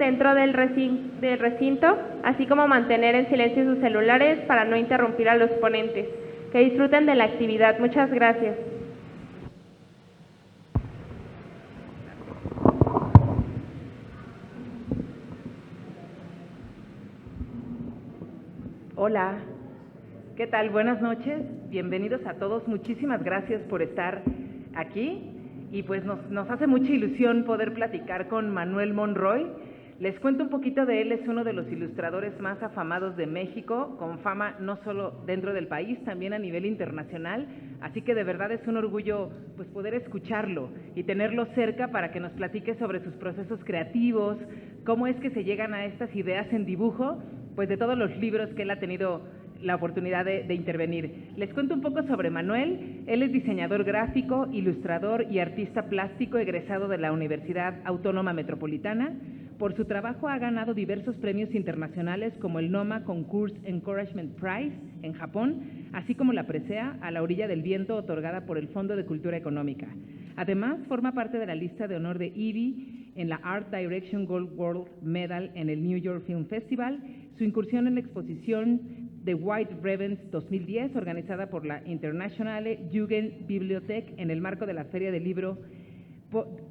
dentro del recinto, así como mantener en silencio sus celulares para no interrumpir a los ponentes. Que disfruten de la actividad. Muchas gracias. Hola, ¿qué tal? Buenas noches, bienvenidos a todos, muchísimas gracias por estar aquí y pues nos hace mucha ilusión poder platicar con Manuel Monroy. Les cuento un poquito de él, es uno de los ilustradores más afamados de México, con fama no solo dentro del país, también a nivel internacional, así que de verdad es un orgullo pues poder escucharlo y tenerlo cerca para que nos platique sobre sus procesos creativos, cómo es que se llegan a estas ideas en dibujo, pues de todos los libros que él ha tenido la oportunidad de intervenir. Les cuento un poco sobre Manuel. Él es diseñador gráfico, ilustrador y artista plástico egresado de la Universidad Autónoma Metropolitana. Por su trabajo ha ganado diversos premios internacionales como el NOMA Concours Encouragement Prize en Japón, así como la presea A la orilla del viento otorgada por el Fondo de Cultura Económica. Además, forma parte de la lista de honor de IBI en la Art Direction Gold World Medal en el New York Film Festival, su incursión en la exposición The White Ravens 2010, organizada por la Internationale Jugendbibliothek en el marco de la Feria del Libro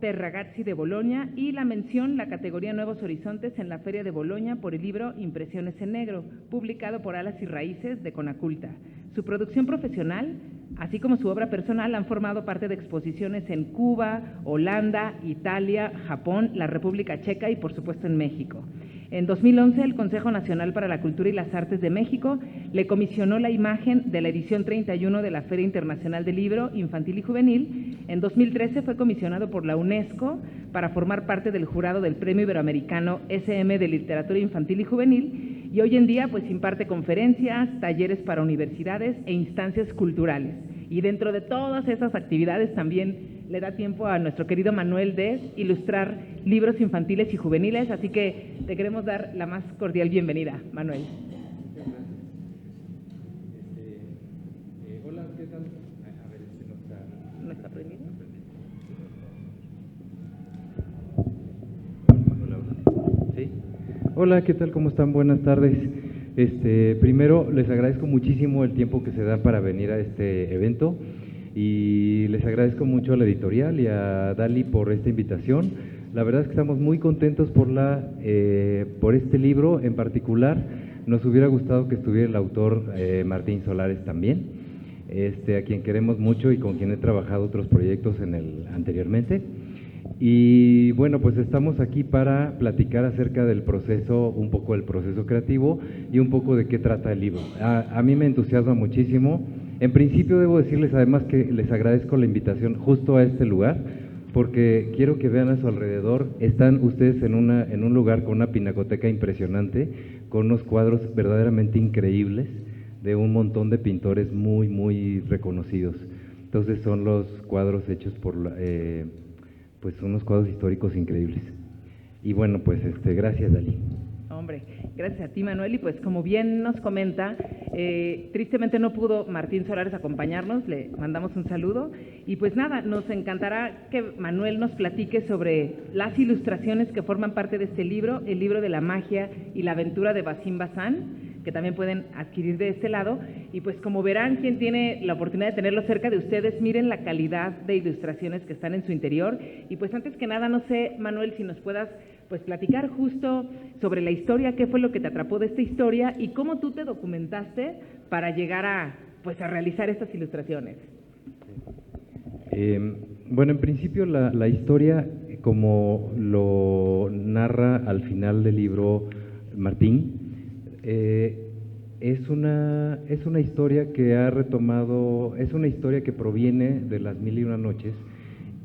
per Ragazzi de Bolonia, y la mención, la categoría Nuevos Horizontes en la Feria de Bolonia por el libro Impresiones en Negro, publicado por Alas y Raíces de Conaculta. Su producción profesional, así como su obra personal, han formado parte de exposiciones en Cuba, Holanda, Italia, Japón, la República Checa y, por supuesto, en México. En 2011, el Consejo Nacional para la Cultura y las Artes de México le comisionó la imagen de la edición 31 de la Feria Internacional del Libro Infantil y Juvenil. En 2013 fue comisionado por la UNESCO para formar parte del jurado del Premio Iberoamericano SM de Literatura Infantil y Juvenil, y hoy en día pues imparte conferencias, talleres para universidades e instancias culturales. Y dentro de todas esas actividades también le da tiempo a nuestro querido Manuel de ilustrar libros infantiles y juveniles, así que te queremos dar la más cordial bienvenida, Manuel. Hola, ¿qué tal? A ver, ¿No está prendido? Hola, ¿sí? Hola, ¿qué tal? ¿Cómo están? Buenas tardes. Primero, les agradezco muchísimo el tiempo que se da para venir a este evento y les agradezco mucho a la editorial y a Dali por esta invitación. La verdad es que estamos muy contentos por este libro en particular. Nos hubiera gustado que estuviera el autor Martín Solares también, a quien queremos mucho y con quien he trabajado otros proyectos anteriormente. Y bueno, pues estamos aquí para platicar acerca del proceso, un poco del proceso creativo y un poco de qué trata el libro. A mí me entusiasma muchísimo. En principio debo decirles además que les agradezco la invitación justo a este lugar, porque quiero que vean a su alrededor. Están ustedes en un lugar con una pinacoteca impresionante, con unos cuadros verdaderamente increíbles de un montón de pintores muy, muy reconocidos. Entonces son los cuadros hechos por pues unos cuadros históricos increíbles. Y bueno, pues gracias, Dali. Hombre, gracias a ti, Manuel, y pues como bien nos comenta, tristemente no pudo Martín Solares acompañarnos, le mandamos un saludo, y pues nada, nos encantará que Manuel nos platique sobre las ilustraciones que forman parte de este libro, el libro de la magia y la aventura de Basim Bazán, que también pueden adquirir de este lado, y pues como verán, quien tiene la oportunidad de tenerlo cerca de ustedes, miren la calidad de ilustraciones que están en su interior, y pues antes que nada, no sé, Manuel, si nos puedas pues platicar justo sobre la historia, qué fue lo que te atrapó de esta historia y cómo tú te documentaste para llegar a realizar estas ilustraciones. Bueno, en principio la historia, como lo narra al final del libro Martín, es una historia que ha retomado, es una historia que proviene de Las Mil y Una Noches,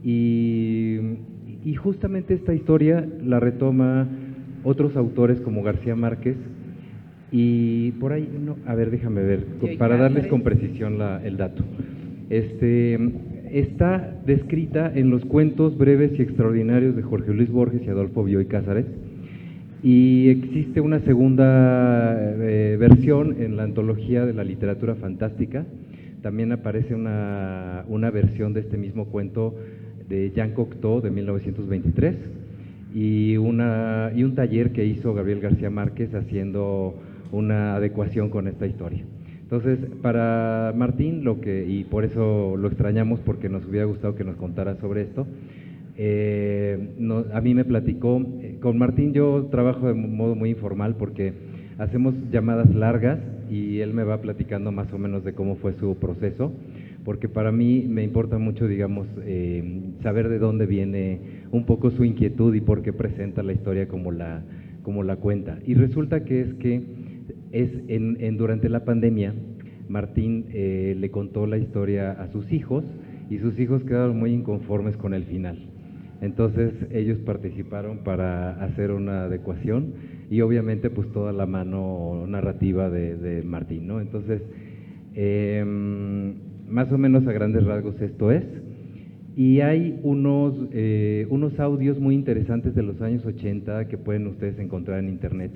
y justamente esta historia la retoma otros autores como García Márquez, y por ahí, a ver, déjame ver, para darles con precisión el dato. Está descrita en los cuentos breves y extraordinarios de Jorge Luis Borges y Adolfo Bioy Cázares, y existe una segunda versión en la antología de la literatura fantástica. También aparece una versión de este mismo cuento de Jean Cocteau de 1923, y un taller que hizo Gabriel García Márquez haciendo una adecuación con esta historia. Entonces, para Martín, y por eso lo extrañamos, porque nos hubiera gustado que nos contara sobre esto, a mí me platicó, con Martín yo trabajo de modo muy informal porque hacemos llamadas largas y él me va platicando más o menos de cómo fue su proceso, porque para mí me importa mucho, digamos, saber de dónde viene un poco su inquietud y por qué presenta la historia como la cuenta. Y resulta que durante la pandemia, Martín le contó la historia a sus hijos y sus hijos quedaron muy inconformes con el final. Entonces ellos participaron para hacer una adecuación y obviamente pues toda la mano narrativa de Martín, ¿no? Entonces, más o menos a grandes rasgos esto es. Y hay unos audios muy interesantes de los años 80 que pueden ustedes encontrar en internet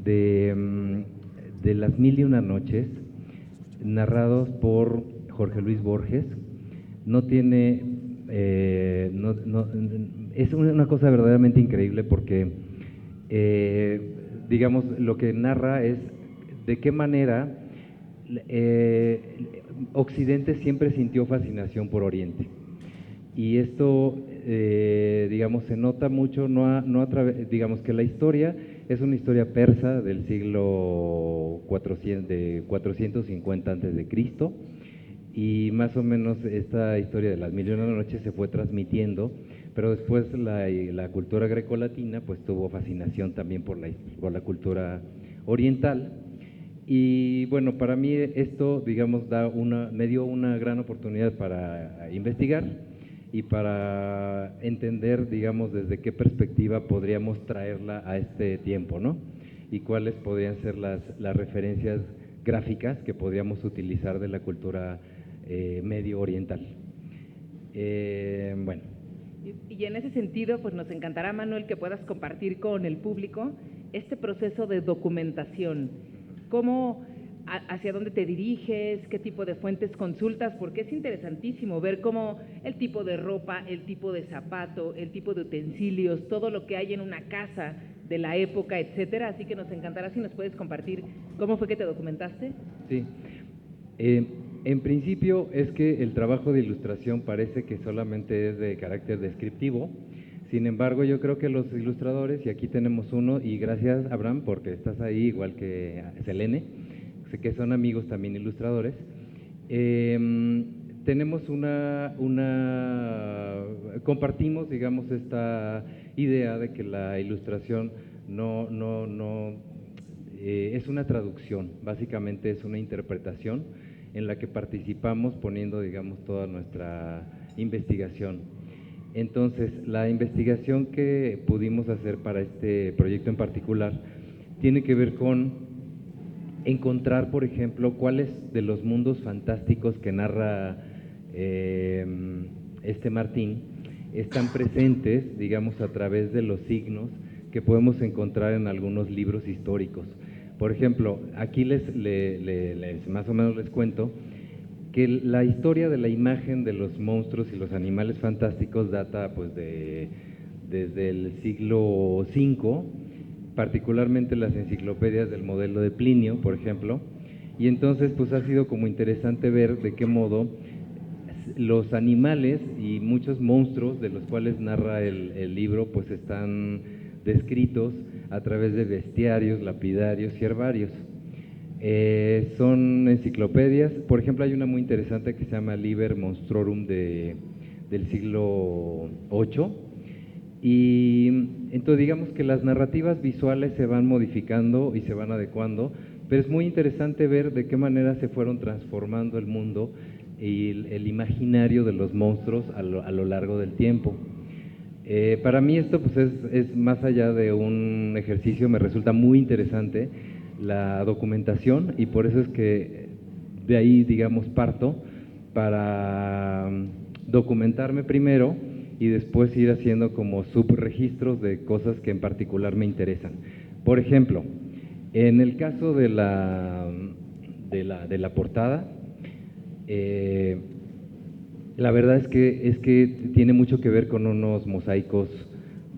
de Las Mil y Una Noches, narrados por Jorge Luis Borges. No tiene, es una cosa verdaderamente increíble porque, digamos, lo que narra es de qué manera Occidente siempre sintió fascinación por Oriente. Y esto, digamos, se nota mucho, digamos que la historia es una historia persa del siglo 450 antes de Cristo, y más o menos esta historia de Las Mil y Una Noches se fue transmitiendo, pero después la cultura grecolatina pues tuvo fascinación también por la cultura oriental. Y bueno, para mí esto, digamos, me dio una gran oportunidad para investigar y para entender, digamos, desde qué perspectiva podríamos traerla a este tiempo, ¿no? Y cuáles podrían ser las referencias gráficas que podríamos utilizar de la cultura medio oriental. Bueno. Y en ese sentido, pues nos encantará, Manuel, que puedas compartir con el público este proceso de documentación. ¿Hacia dónde te diriges? ¿Qué tipo de fuentes consultas? Porque es interesantísimo ver cómo el tipo de ropa, el tipo de zapato, el tipo de utensilios, todo lo que hay en una casa de la época, etcétera. Así que nos encantará si nos puedes compartir cómo fue que te documentaste. Sí. En principio es que el trabajo de ilustración parece que solamente es de carácter descriptivo. Sin embargo, yo creo que los ilustradores, y aquí tenemos uno, y gracias Abraham porque estás ahí, igual que Selene, sé que son amigos también ilustradores, tenemos compartimos, digamos, esta idea de que la ilustración es una traducción, básicamente es una interpretación en la que participamos poniendo, digamos, toda nuestra investigación. Entonces, la investigación que pudimos hacer para este proyecto en particular tiene que ver con encontrar, por ejemplo, cuáles de los mundos fantásticos que narra Martín están presentes, digamos, a través de los signos que podemos encontrar en algunos libros históricos. Por ejemplo, aquí más o menos les cuento que la historia de la imagen de los monstruos y los animales fantásticos data pues desde el siglo V, particularmente las enciclopedias del modelo de Plinio, por ejemplo, y entonces pues ha sido como interesante ver de qué modo los animales y muchos monstruos de los cuales narra el libro pues están descritos a través de bestiarios, lapidarios y herbarios. Son enciclopedias, por ejemplo hay una muy interesante que se llama Liber Monstrorum del siglo VIII, y entonces digamos que las narrativas visuales se van modificando y se van adecuando, pero es muy interesante ver de qué manera se fueron transformando el mundo y el imaginario de los monstruos a lo largo del tiempo. Para mí esto pues es más allá de un ejercicio, me resulta muy interesante la documentación, y por eso es que de ahí, digamos, parto para documentarme primero y después ir haciendo como subregistros de cosas que en particular me interesan. Por ejemplo, en el caso de la portada, la verdad es que tiene mucho que ver con unos mosaicos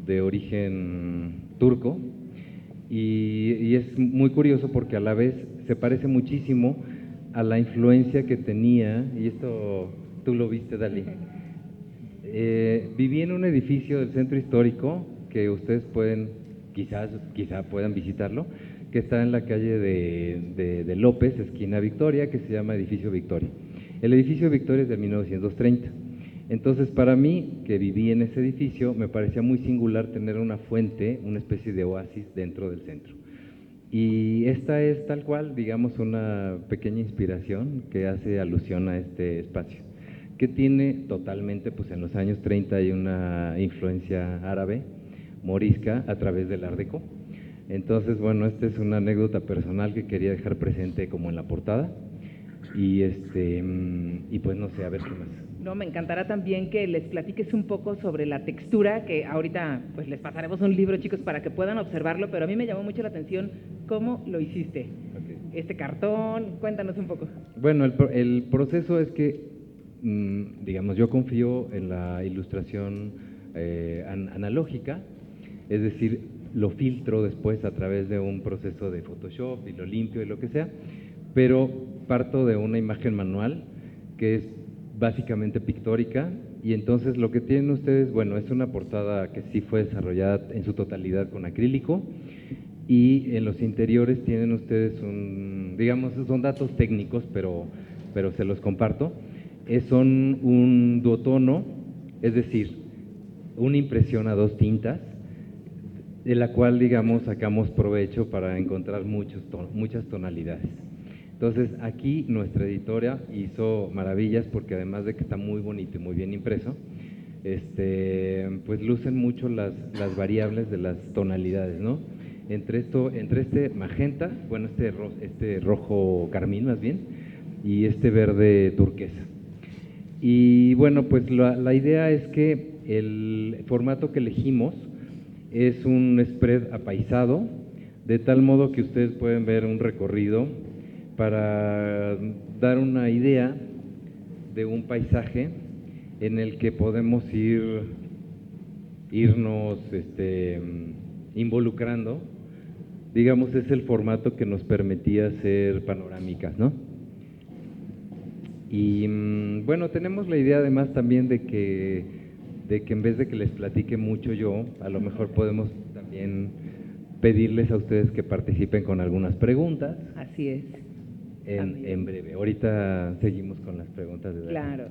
de origen turco, y es muy curioso porque a la vez se parece muchísimo a la influencia que tenía, y esto tú lo viste, Dalí. Viví en un edificio del centro histórico que ustedes pueden, quizá puedan visitarlo, que está en la calle de López, esquina Victoria, que se llama Edificio Victoria. El edificio Victoria es de 1930. Entonces, para mí, que viví en ese edificio, me parecía muy singular tener una fuente, una especie de oasis dentro del centro. Y esta es tal cual, digamos, una pequeña inspiración que hace alusión a este espacio, que tiene totalmente, pues en los años 30 hay una influencia árabe, morisca, a través del Art Deco. Entonces, bueno, esta es una anécdota personal que quería dejar presente como en la portada, y pues no sé, a ver qué más. No, me encantará también que les platiques un poco sobre la textura, que ahorita pues les pasaremos un libro, chicos, para que puedan observarlo, pero a mí me llamó mucho la atención cómo lo hiciste. Okay. Este cartón, cuéntanos un poco. Bueno, el proceso es que, digamos, yo confío en la ilustración analógica, es decir, lo filtro después a través de un proceso de Photoshop y lo limpio y lo que sea, pero parto de una imagen manual que es básicamente pictórica, y entonces lo que tienen ustedes, bueno, es una portada que sí fue desarrollada en su totalidad con acrílico, y en los interiores tienen ustedes digamos, son datos técnicos, pero se los comparto. Son un duotono, es decir, una impresión a 2 tintas, de la cual, digamos, sacamos provecho para encontrar muchas tonalidades. Entonces, aquí nuestra editora hizo maravillas porque además de que está muy bonito y muy bien impreso, pues lucen mucho las variables de las tonalidades, ¿no? Entre este magenta, bueno, este rojo carmín más bien, y este verde turquesa. Y bueno, pues la idea es que el formato que elegimos es un spread apaisado, de tal modo que ustedes pueden ver un recorrido para dar una idea de un paisaje en el que podemos irnos involucrando. Digamos, es el formato que nos permitía hacer panorámicas, ¿no? Y bueno, tenemos la idea además también de que en vez de que les platique mucho yo, a lo mejor podemos también pedirles a ustedes que participen con algunas preguntas. Así es. En breve. Ahorita seguimos con las preguntas de Dalí. Claro.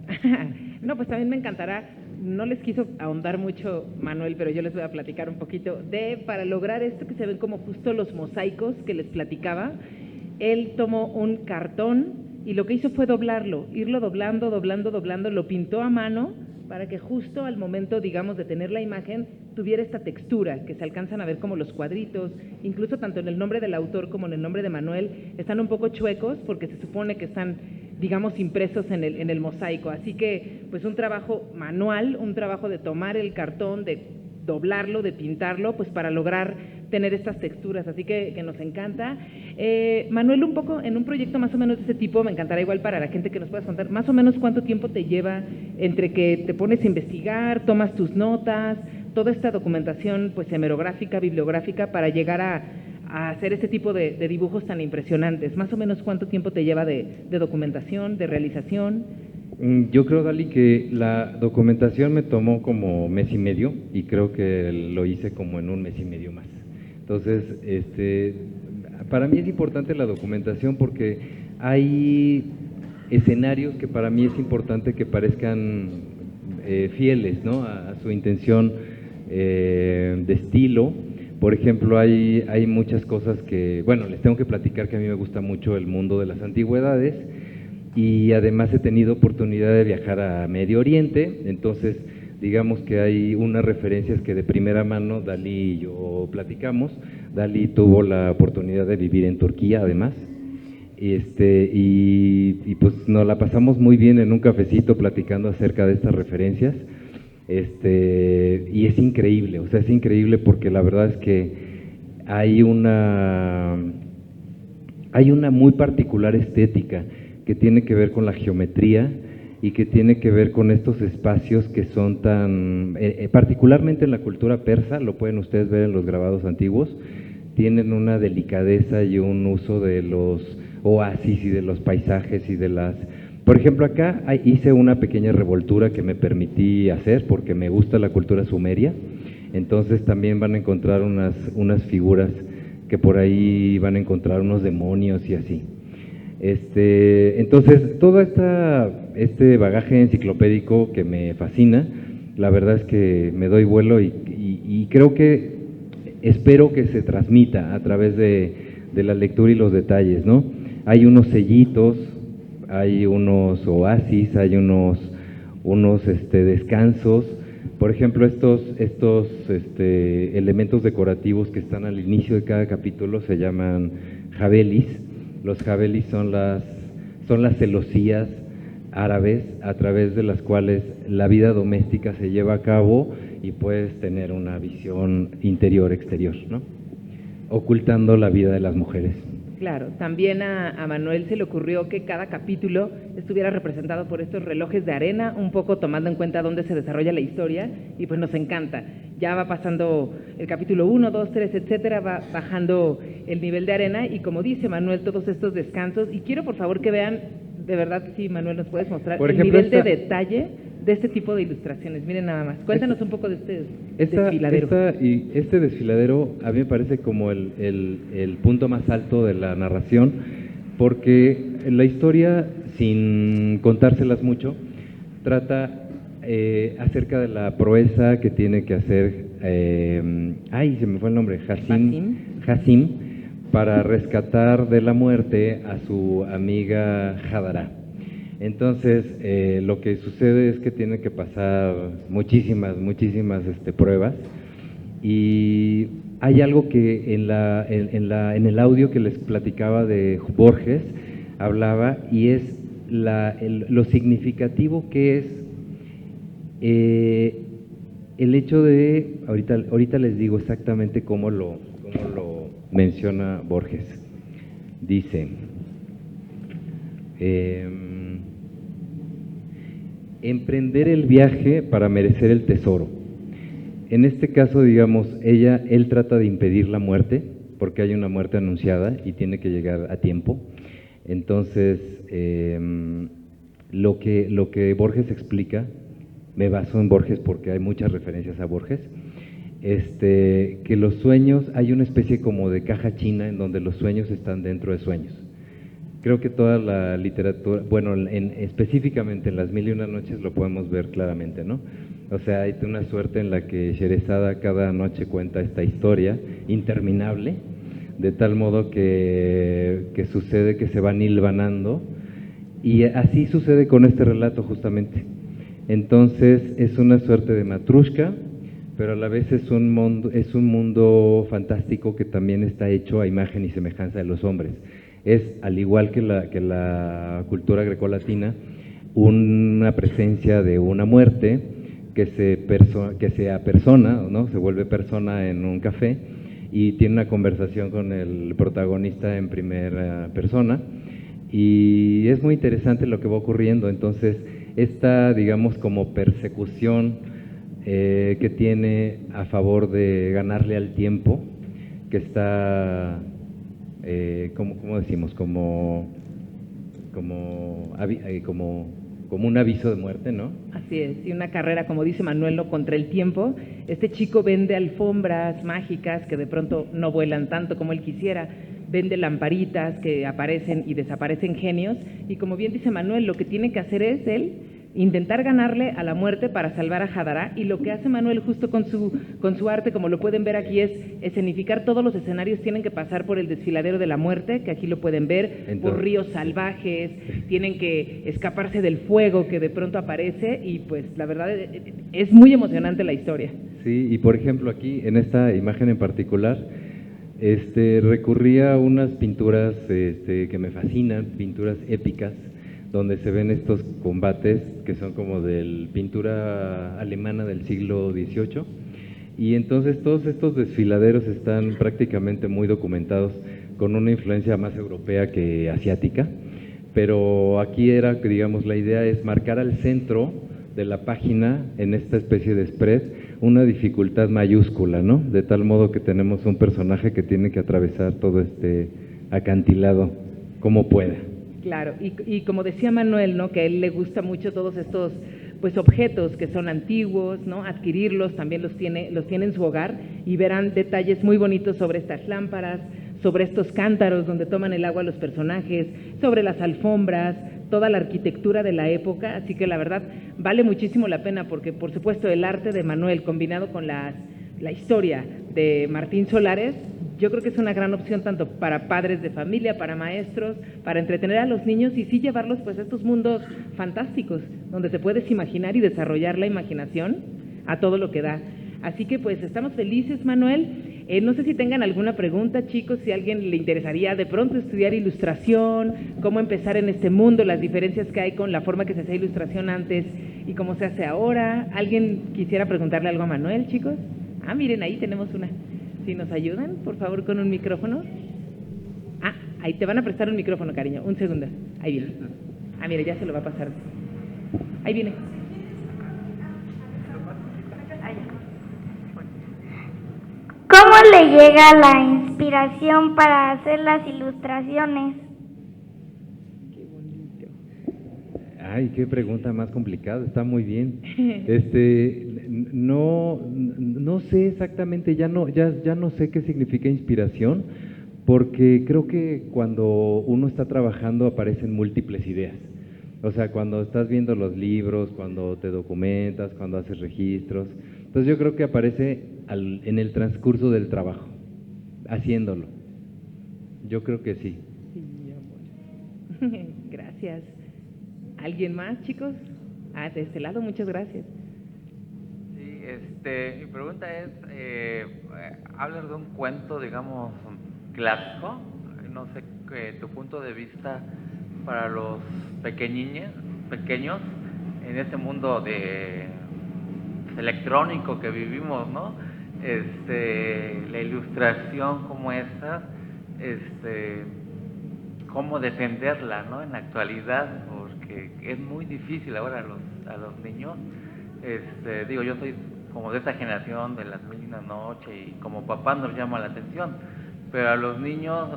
No, pues también me encantará, no les quiso ahondar mucho Manuel, pero yo les voy a platicar un poquito para lograr esto que se ven como justo los mosaicos que les platicaba. Él tomó un cartón y lo que hizo fue doblarlo, irlo doblando, lo pintó a mano para que justo al momento, digamos, de tener la imagen, tuviera esta textura, que se alcanzan a ver como los cuadritos, incluso tanto en el nombre del autor como en el nombre de Manuel, están un poco chuecos porque se supone que están, digamos, impresos en el mosaico. Así que, pues un trabajo manual, un trabajo de tomar el cartón, de doblarlo, de pintarlo, pues para lograr tener estas texturas, así que nos encanta. Manuel, un poco en un proyecto más o menos de ese tipo, me encantará igual para la gente que nos puedas contar, más o menos cuánto tiempo te lleva entre que te pones a investigar, tomas tus notas, toda esta documentación pues hemerográfica, bibliográfica, para llegar a hacer este tipo de dibujos tan impresionantes. Más o menos cuánto tiempo te lleva de documentación, de realización. Yo creo, Dalí, que la documentación me tomó como mes y medio, y creo que lo hice como en un mes y medio más. Entonces, para mí es importante la documentación porque hay escenarios que para mí es importante que parezcan fieles, ¿no?, a su intención de estilo. Por ejemplo, hay muchas cosas que, bueno, les tengo que platicar que a mí me gusta mucho el mundo de las antigüedades, y además he tenido oportunidad de viajar a Medio Oriente. Entonces digamos que hay unas referencias que de primera mano Dalí y yo platicamos. Dalí tuvo la oportunidad de vivir en Turquía además, y pues nos la pasamos muy bien en un cafecito platicando acerca de estas referencias, y es increíble, o sea, es increíble porque la verdad es que hay una muy particular estética que tiene que ver con la geometría y que tiene que ver con estos espacios que son tan, particularmente en la cultura persa, lo pueden ustedes ver en los grabados antiguos, tienen una delicadeza y un uso de los oasis y de los paisajes y de las... Por ejemplo, acá hice una pequeña revoltura que me permití hacer porque me gusta la cultura sumeria, entonces también van a encontrar unas figuras que por ahí van a encontrar unos demonios y así. Entonces, todo este bagaje enciclopédico que me fascina, la verdad es que me doy vuelo y creo que espero que se transmita a través de la lectura y los detalles, ¿no? Hay unos sellitos, hay unos oasis, hay unos descansos. Por ejemplo, estos elementos decorativos que están al inicio de cada capítulo se llaman jabelis. Los jabelis son las celosías árabes a través de las cuales la vida doméstica se lleva a cabo y puedes tener una visión interior-exterior, ¿no? Ocultando la vida de las mujeres. Claro, también a Manuel se le ocurrió que cada capítulo estuviera representado por estos relojes de arena, un poco tomando en cuenta dónde se desarrolla la historia, y pues nos encanta. Ya va pasando el capítulo 1, 2, 3, etcétera, va bajando el nivel de arena, y como dice Manuel, todos estos descansos, y quiero por favor que vean, de verdad, si Manuel nos puedes mostrar por el ejemplo, nivel de detalle de este tipo de ilustraciones. Miren nada más, cuéntanos un poco de este desfiladero. Este desfiladero a mí me parece como el punto más alto de la narración, porque la historia, sin contárselas mucho, trata acerca de la proeza que tiene que hacer, se me fue el nombre, Hasim, para rescatar de la muerte a su amiga Hadara. Entonces, lo que sucede es que tiene que pasar muchísimas pruebas, y hay algo que en el audio que les platicaba de Borges hablaba, y es lo significativo que es el hecho de, ahorita les digo exactamente cómo lo menciona Borges. Dice, emprender el viaje para merecer el tesoro. En este caso, digamos, él trata de impedir la muerte, porque hay una muerte anunciada y tiene que llegar a tiempo. Entonces, lo que Borges explica, me baso en Borges porque hay muchas referencias a Borges, que los sueños, hay una especie como de caja china en donde los sueños están dentro de sueños. Creo que toda la literatura, bueno, específicamente en Las Mil y Una Noches lo podemos ver claramente, ¿no? O sea, hay una suerte en la que Sherezada cada noche cuenta esta historia interminable, de tal modo que sucede que se van hilvanando, y así sucede con este relato justamente. Entonces es una suerte de matrushka, pero a la vez es un mundo fantástico que también está hecho a imagen y semejanza de los hombres. Es, al igual que la cultura grecolatina, una presencia de una muerte que se apersona, ¿no? Se vuelve persona en un café y tiene una conversación con el protagonista en primera persona, y es muy interesante lo que va ocurriendo. Entonces, esta, digamos, como persecución que tiene a favor de ganarle al tiempo, que está... ¿cómo decimos? Como un aviso de muerte, ¿no? Así es, y una carrera, como dice Manuel, ¿no?, contra el tiempo. Este chico vende alfombras mágicas que de pronto no vuelan tanto como él quisiera, vende lamparitas que aparecen y desaparecen genios, y como bien dice Manuel, lo que tiene que hacer es él intentar ganarle a la muerte para salvar a Hadara, y lo que hace Manuel justo con su arte, como lo pueden ver aquí, es escenificar todos los escenarios. Tienen que pasar por el desfiladero de la muerte, que aquí lo pueden ver, por ríos salvajes, tienen que escaparse del fuego que de pronto aparece, y pues la verdad es muy emocionante la historia. Sí, y por ejemplo aquí, en esta imagen en particular, recurría a unas pinturas que me fascinan, pinturas épicas, donde se ven estos combates que son como de pintura alemana del siglo XVIII, y entonces todos estos desfiladeros están prácticamente muy documentados, con una influencia más europea que asiática, pero aquí era, digamos, la idea es marcar al centro de la página, en esta especie de spread, una dificultad mayúscula, ¿no? De tal modo que tenemos un personaje que tiene que atravesar todo este acantilado como pueda. Claro, y como decía Manuel, ¿no? Que a él le gusta mucho todos estos pues objetos que son antiguos, ¿no? Adquirirlos, también los tiene en su hogar, y verán detalles muy bonitos sobre estas lámparas, sobre estos cántaros donde toman el agua los personajes, sobre las alfombras, toda la arquitectura de la época, así que la verdad vale muchísimo la pena, porque por supuesto el arte de Manuel combinado con la historia de Martín Solares, yo creo que es una gran opción tanto para padres de familia, para maestros, para entretener a los niños y sí llevarlos pues a estos mundos fantásticos, donde te puedes imaginar y desarrollar la imaginación a todo lo que da. Así que pues estamos felices, Manuel. No sé si tengan alguna pregunta, chicos, si a alguien le interesaría de pronto estudiar ilustración, cómo empezar en este mundo, las diferencias que hay con la forma que se hacía ilustración antes y cómo se hace ahora. ¿Alguien quisiera preguntarle algo a Manuel, chicos? Ah, miren, ahí tenemos una. Si nos ayudan, por favor, con un micrófono. Ah, ahí te van a prestar un micrófono, cariño. Un segundo. Ahí viene. Ah, mire, ya se lo va a pasar. Ahí viene. ¿Cómo le llega la inspiración para hacer las ilustraciones? Qué bonito. Ay, qué pregunta más complicada, está muy bien. No sé exactamente, ya no sé qué significa inspiración, porque creo que cuando uno está trabajando aparecen múltiples ideas. O sea, cuando estás viendo los libros, cuando te documentas, cuando haces registros. Entonces yo creo que aparece en el transcurso del trabajo, haciéndolo. Yo creo que sí. Sí, amor. Gracias. ¿Alguien más, chicos? Ah, de este lado, muchas gracias. Sí, mi pregunta es, hablas de un cuento, digamos, clásico, no sé, tu punto de vista para los pequeños, en este mundo electrónico que vivimos, ¿no? La ilustración como esta, cómo defenderla, ¿no? En la actualidad, porque es muy difícil ahora a los niños. Digo, yo soy como de esta generación de las mil y una noche y como papá nos llama la atención, pero a los niños,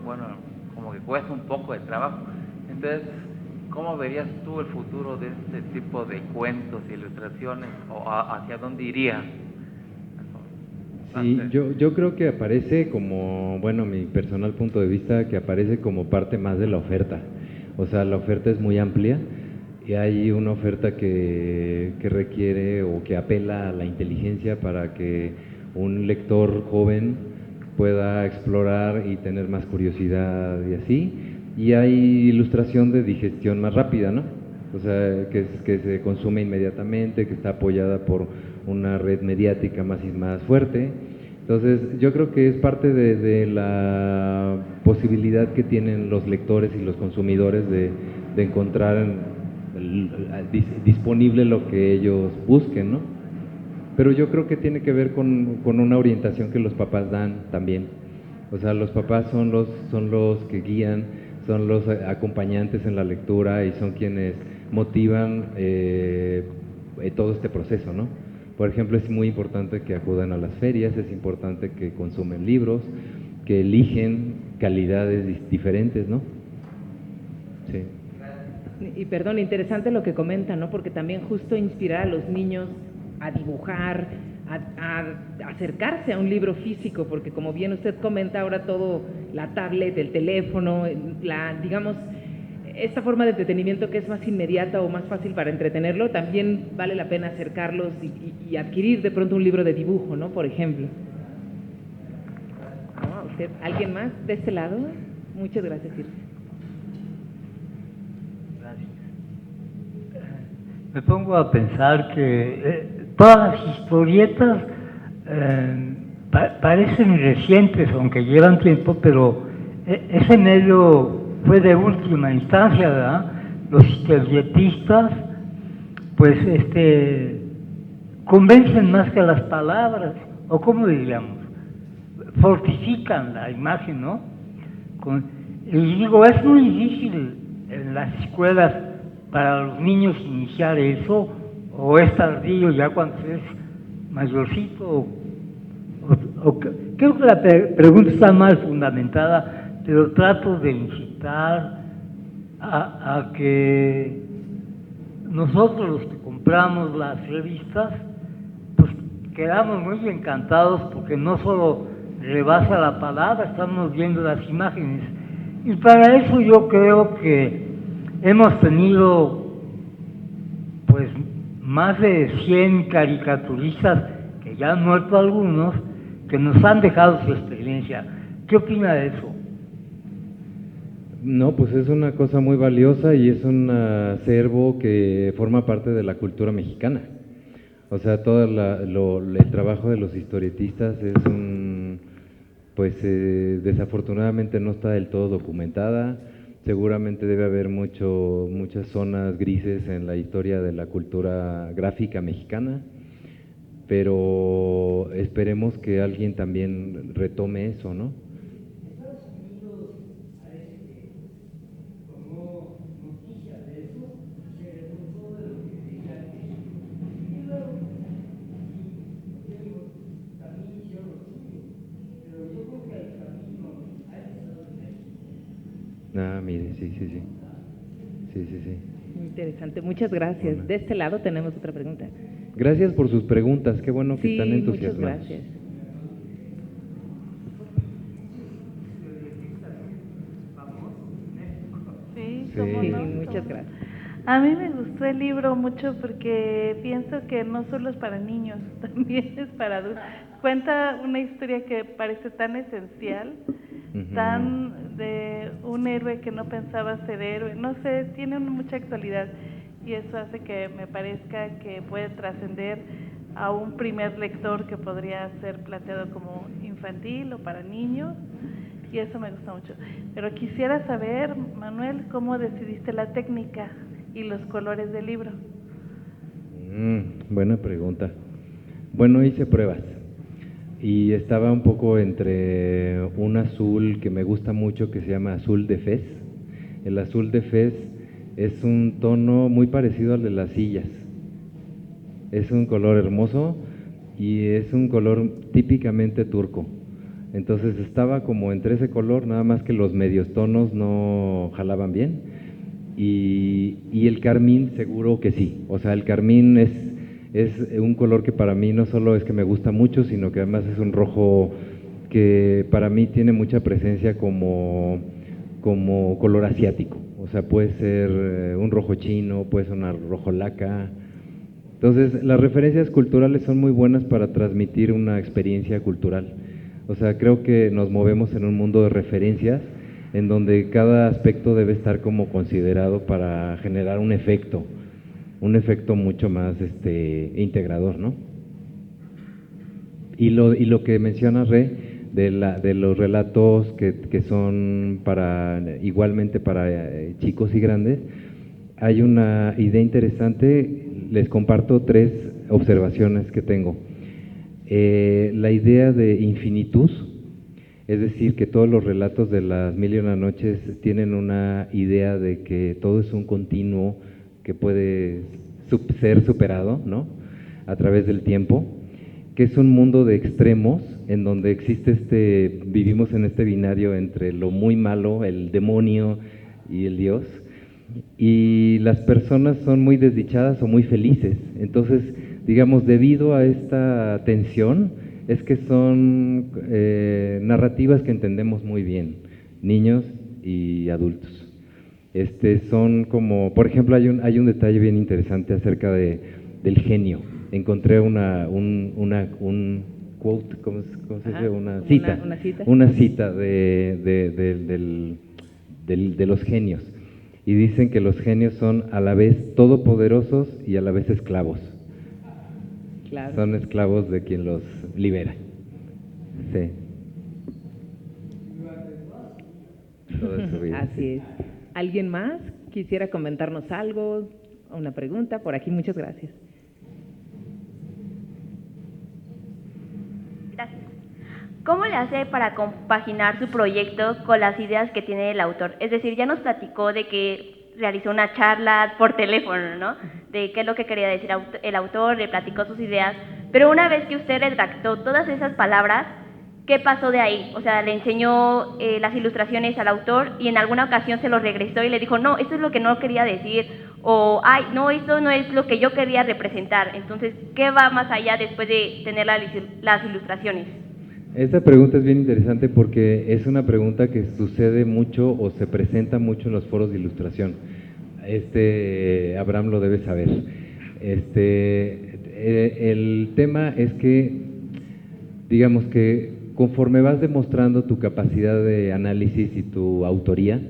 bueno, como que cuesta un poco de trabajo. Entonces, ¿cómo verías tú el futuro de este tipo de cuentos y ilustraciones o hacia dónde iría? Sí, yo creo que aparece como, bueno, mi personal punto de vista, que aparece como parte más de la oferta. O sea, la oferta es muy amplia y hay una oferta que requiere o que apela a la inteligencia para que un lector joven pueda explorar y tener más curiosidad y así. Y hay ilustración de digestión más rápida, ¿no? O sea, que se consume inmediatamente, que está apoyada por una red mediática más y más fuerte. Entonces, yo creo que es parte de la posibilidad que tienen los lectores y los consumidores de encontrar disponible lo que ellos busquen, ¿no? Pero yo creo que tiene que ver con una orientación que los papás dan también. O sea, los papás son los que guían, son los acompañantes en la lectura y son quienes motivan todo este proceso, ¿no? Por ejemplo, es muy importante que acudan a las ferias, es importante que consumen libros, que eligen calidades diferentes, ¿no? Sí. Y perdón, interesante lo que comenta, ¿no? Porque también justo inspirar a los niños a dibujar, a acercarse a un libro físico, porque como bien usted comenta ahora todo, la tablet, el teléfono, digamos, esta forma de entretenimiento que es más inmediata o más fácil para entretenerlo, también vale la pena acercarlos y adquirir de pronto un libro de dibujo, ¿no? Por ejemplo. ¿Alguien más de este lado? Muchas gracias, Circe. Gracias. Me pongo a pensar que todas las historietas parecen recientes, aunque llevan tiempo, pero ese medio fue de última instancia, ¿verdad? Los historietistas, pues, convencen más que las palabras, o como diríamos, fortifican la imagen, ¿no? Y digo, es muy difícil en las escuelas para los niños iniciar eso, o es tardío ya cuando es mayorcito, creo que la pregunta está mal fundamentada, pero trato de incitar a que nosotros los que compramos las revistas, pues quedamos muy encantados porque no solo rebasa la palabra, estamos viendo las imágenes. Y para eso yo creo que hemos tenido pues más de 100 caricaturistas, que ya han muerto algunos, que nos han dejado su experiencia. ¿Qué opina de eso? No, pues es una cosa muy valiosa y es un acervo que forma parte de la cultura mexicana. O sea, todo el trabajo de los historietistas es pues desafortunadamente no está del todo documentada. Seguramente debe haber muchas zonas grises en la historia de la cultura gráfica mexicana, pero esperemos que alguien también retome eso, ¿no? Ah, mire, sí. Muy interesante, muchas gracias. Hola. De este lado tenemos otra pregunta. Gracias por sus preguntas, qué bueno que Sí, están muchas entusiasmados. gracias. Sí, Sí. cómo Sí, no. muchas gracias. A mí me gustó el libro mucho porque pienso que no solo es para niños, también es para adultos. Cuenta una historia que parece tan esencial, Ujú. tan de un héroe que no pensaba ser héroe, no sé, tiene mucha actualidad y eso hace que me parezca que puede trascender a un primer lector que podría ser planteado como infantil o para niños, y eso me gusta mucho. Pero quisiera saber, Manuel, ¿cómo decidiste la técnica y los colores del libro? Buena pregunta. Bueno, hice pruebas y estaba un poco entre un azul que me gusta mucho que se llama azul de fez. El azul de fez es un tono muy parecido al de las sillas. Es un color hermoso y es un color típicamente turco. Entonces estaba como entre ese color, nada más que los medios tonos no jalaban bien. Y el carmín seguro que sí. O sea, el carmín es un color que para mí no solo es que me gusta mucho, sino que además es un rojo que para mí tiene mucha presencia como color asiático. O sea, puede ser un rojo chino, puede ser un rojo laca. Entonces, las referencias culturales son muy buenas para transmitir una experiencia cultural. O sea, creo que nos movemos en un mundo de referencias en donde cada aspecto debe estar como considerado para generar un efecto mucho más integrador, ¿no? Y lo que menciona Re de los relatos que son igualmente para chicos y grandes, hay una idea interesante. Les comparto 3 observaciones que tengo. La idea de infinitud, es decir, que todos los relatos de las Mil y una noches tienen una idea de que todo es un continuo que puede ser superado, ¿no?, a través del tiempo, que es un mundo de extremos en donde vivimos en este binario entre lo muy malo, el demonio y el Dios, y las personas son muy desdichadas o muy felices. Entonces, digamos, debido a esta tensión, es que son narrativas que entendemos muy bien, niños y adultos. Son como, por ejemplo, hay un detalle bien interesante acerca del genio. Encontré un quote, ¿cómo se dice? Una cita. Una cita de los genios. Y dicen que los genios son a la vez todopoderosos y a la vez esclavos. Claro. Son esclavos de quien los libera. Sí. Toda su vida, Así sí. es. ¿Alguien más quisiera comentarnos algo? Una pregunta por aquí, muchas gracias. Gracias. ¿Cómo le hace para compaginar su proyecto con las ideas que tiene el autor? Es decir, ya nos platicó de que realizó una charla por teléfono, ¿no? De qué es lo que quería decir el autor, le platicó sus ideas, pero una vez que usted redactó todas esas palabras, ¿qué pasó de ahí? O sea, le enseñó las ilustraciones al autor y en alguna ocasión se lo regresó y le dijo, no, esto es lo que no quería decir, o, ay, no, esto no es lo que yo quería representar. Entonces, ¿qué va más allá después de tener las ilustraciones? Esta pregunta es bien interesante porque es una pregunta que sucede mucho o se presenta mucho en los foros de ilustración. Abraham lo debe saber. El tema es que, digamos que conforme vas demostrando tu capacidad de análisis y tu autoría,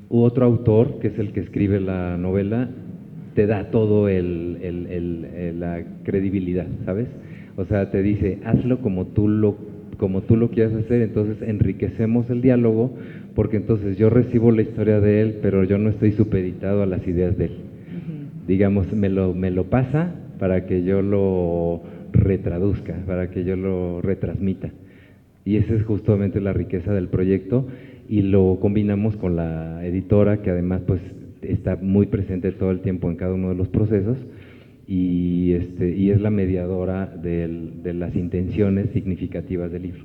otro autor, que es el que escribe la novela, te da todo la credibilidad, ¿sabes? O sea, te dice, hazlo como tú lo quieras hacer, entonces enriquecemos el diálogo, porque entonces yo recibo la historia de él, pero yo no estoy supeditado a las ideas de él. Digamos, me lo pasa para que yo lo retraduzca, para que yo lo retransmita. Y esa es justamente la riqueza del proyecto, y lo combinamos con la editora, que además pues está muy presente todo el tiempo en cada uno de los procesos, y es la mediadora de las intenciones significativas del libro.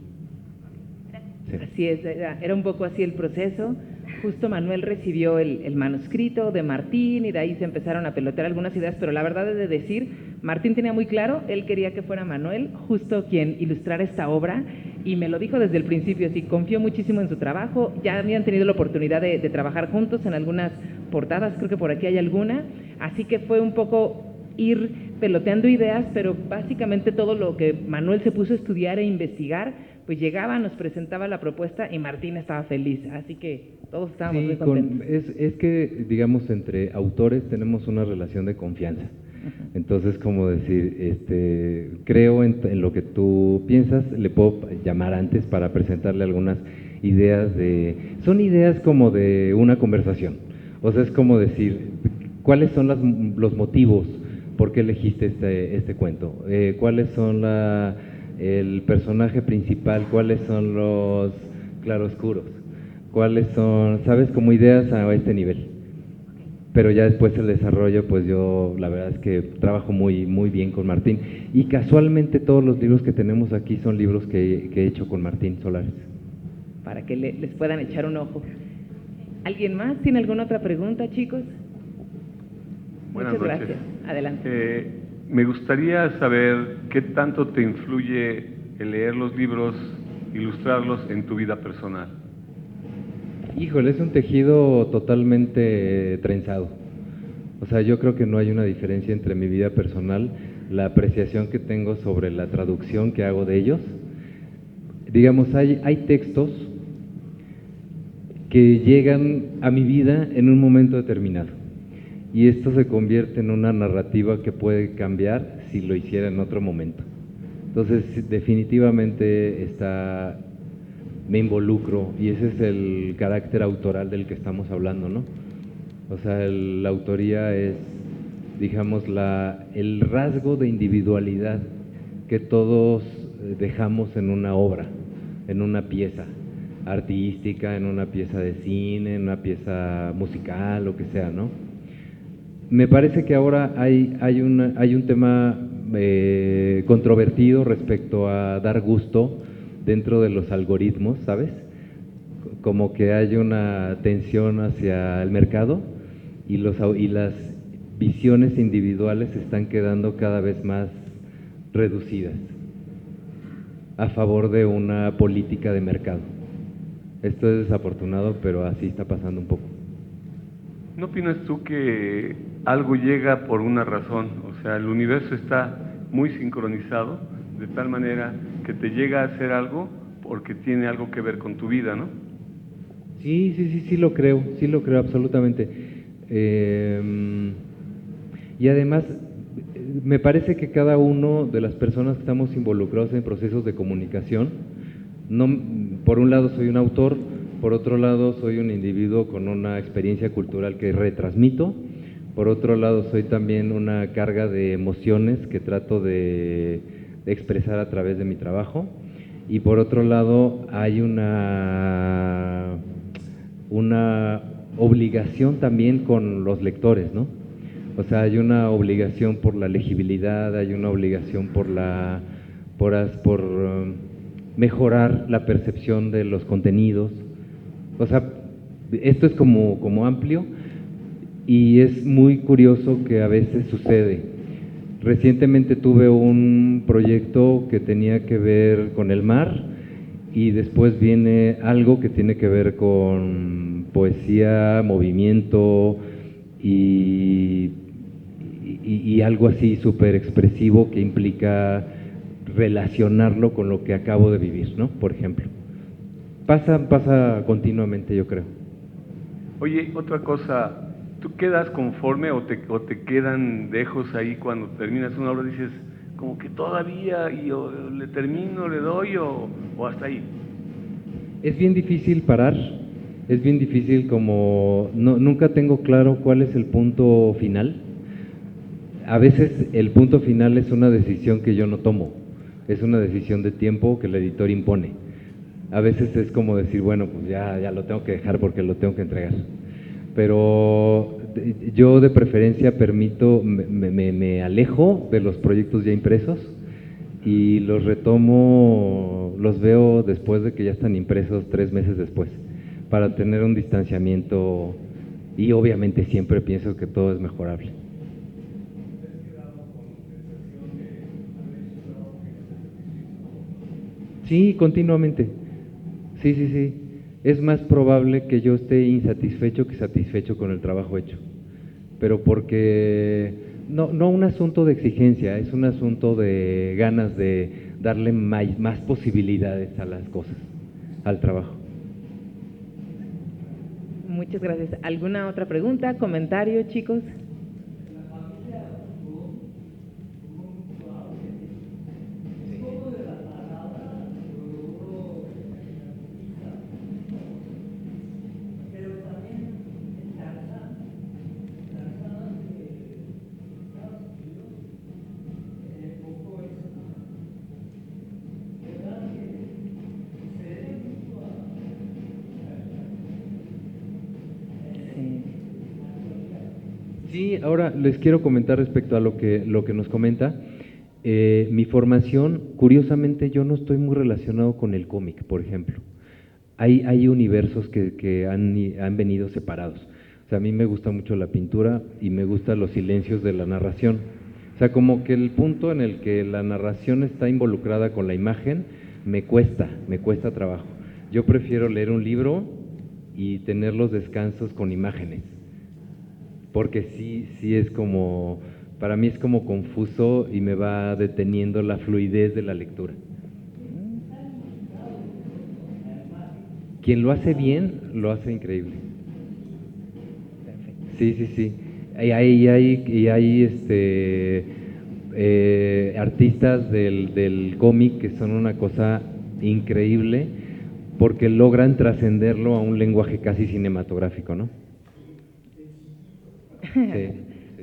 Sí. Así es, era un poco así el proceso. Justo Manuel recibió el manuscrito de Martín y de ahí se empezaron a pelotear algunas ideas, pero la verdad es de decir, Martín tenía muy claro, él quería que fuera Manuel justo quien ilustrara esta obra, y me lo dijo desde el principio, así, confió muchísimo en su trabajo, ya habían tenido la oportunidad de trabajar juntos en algunas portadas, creo que por aquí hay alguna, así que fue un poco ir peloteando ideas, pero básicamente todo lo que Manuel se puso a estudiar e investigar, pues llegaba, nos presentaba la propuesta y Martín estaba feliz, así que todos estábamos muy contentos. Es que, digamos, entre autores tenemos una relación de confianza. Entonces, como decir, creo en lo que tú piensas, le puedo llamar antes para presentarle algunas ideas son ideas como de una conversación. O sea, es como decir, ¿cuáles son los motivos por qué elegiste este cuento? ¿Cuáles son el personaje principal? ¿Cuáles son los claroscuros? ¿Cuáles son, sabes, como ideas a este nivel? Pero ya después el desarrollo, pues yo la verdad es que trabajo muy, muy bien con Martín, y casualmente todos los libros que tenemos aquí son libros que he hecho con Martín Solares. Para que les puedan echar un ojo. ¿Alguien más tiene alguna otra pregunta, chicos? Buenas Muchas noches. gracias. Adelante. Me gustaría saber qué tanto te influye el leer los libros, ilustrarlos en tu vida personal. Híjole, es un tejido totalmente trenzado. O sea, yo creo que no hay una diferencia entre mi vida personal, la apreciación que tengo sobre la traducción que hago de ellos. Digamos, hay textos que llegan a mi vida en un momento determinado, y esto se convierte en una narrativa que puede cambiar si lo hiciera en otro momento. Entonces, definitivamente me involucro, y ese es el carácter autoral del que estamos hablando, ¿no? O sea, la autoría es, digamos, el rasgo de individualidad que todos dejamos en una obra, en una pieza artística, en una pieza de cine, en una pieza musical, lo que sea, ¿no? Me parece que ahora hay un tema controvertido respecto a dar gusto dentro de los algoritmos, ¿sabes? Como que hay una tensión hacia el mercado, y las visiones individuales se están quedando cada vez más reducidas a favor de una política de mercado. Esto es desafortunado, pero así está pasando un poco. ¿No opinas tú que algo llega por una razón? O sea, el universo está muy sincronizado, de tal manera que te llega a hacer algo porque tiene algo que ver con tu vida, ¿no? Sí lo creo absolutamente. Y además, me parece que cada uno de las personas que estamos involucrados en procesos de comunicación, por un lado soy un autor, por otro lado soy un individuo con una experiencia cultural que retransmito, por otro lado soy también una carga de emociones que trato de expresar a través de mi trabajo, y por otro lado hay una obligación también con los lectores, ¿no? O sea, hay una obligación por la legibilidad, hay una obligación por mejorar la percepción de los contenidos. O sea, esto es como amplio y es muy curioso que a veces sucede. Recientemente tuve un proyecto que tenía que ver con el mar y después viene algo que tiene que ver con poesía, movimiento y algo así súper expresivo que implica relacionarlo con lo que acabo de vivir, ¿no? Por ejemplo. Pasa continuamente, yo creo. Oye, otra cosa, ¿tú quedas conforme o te quedan dejos ahí cuando terminas una obra? Dices, como que todavía, y o le termino, le doy, o hasta ahí. Es bien difícil parar, es bien difícil nunca tengo claro cuál es el punto final. A veces el punto final es una decisión que yo no tomo, es una decisión de tiempo que el editor impone. A veces es como decir, bueno, pues ya lo tengo que dejar porque lo tengo que entregar. Pero yo de preferencia me alejo de los proyectos ya impresos y los retomo, los veo después de que ya están impresos 3 meses después, para tener un distanciamiento y obviamente siempre pienso que todo es mejorable. Sí, continuamente. Sí. Es más probable que yo esté insatisfecho que satisfecho con el trabajo hecho. Pero porque, no un asunto de exigencia, es un asunto de ganas de darle más posibilidades a las cosas, al trabajo. Muchas gracias. ¿Alguna otra pregunta, comentario, chicos? Sí, ahora les quiero comentar respecto a lo que nos comenta. Mi formación, curiosamente, yo no estoy muy relacionado con el cómic, por ejemplo. Hay universos que han venido separados. O sea, a mí me gusta mucho la pintura y me gustan los silencios de la narración. O sea, como que el punto en el que la narración está involucrada con la imagen me cuesta trabajo. Yo prefiero leer un libro y tener los descansos con imágenes, porque sí es como, para mí es como confuso y me va deteniendo la fluidez de la lectura. Quien lo hace bien, lo hace increíble. Sí. Y hay artistas del cómic que son una cosa increíble porque logran trascenderlo a un lenguaje casi cinematográfico, ¿no? Sí.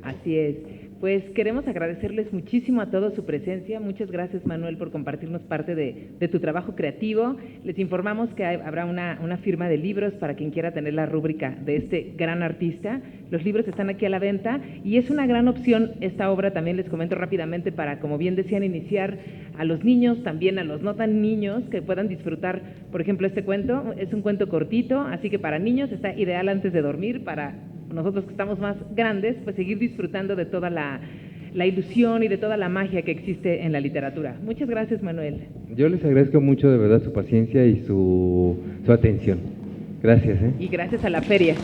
Así es. Pues queremos agradecerles muchísimo a todos su presencia. Muchas gracias, Manuel, por compartirnos parte de tu trabajo creativo. Les informamos que habrá una firma de libros para quien quiera tener la rúbrica de este gran artista. Los libros están aquí a la venta y es una gran opción esta obra, también les comento rápidamente, para, como bien decían, iniciar a los niños, también a los no tan niños, que puedan disfrutar, por ejemplo, este cuento. Es un cuento cortito, así que para niños está ideal antes de dormir, para nosotros que estamos más grandes, pues seguir disfrutando de toda la ilusión y de toda la magia que existe en la literatura. Muchas gracias, Manuel. Yo les agradezco mucho de verdad su paciencia y su atención. Gracias. Y gracias a la feria.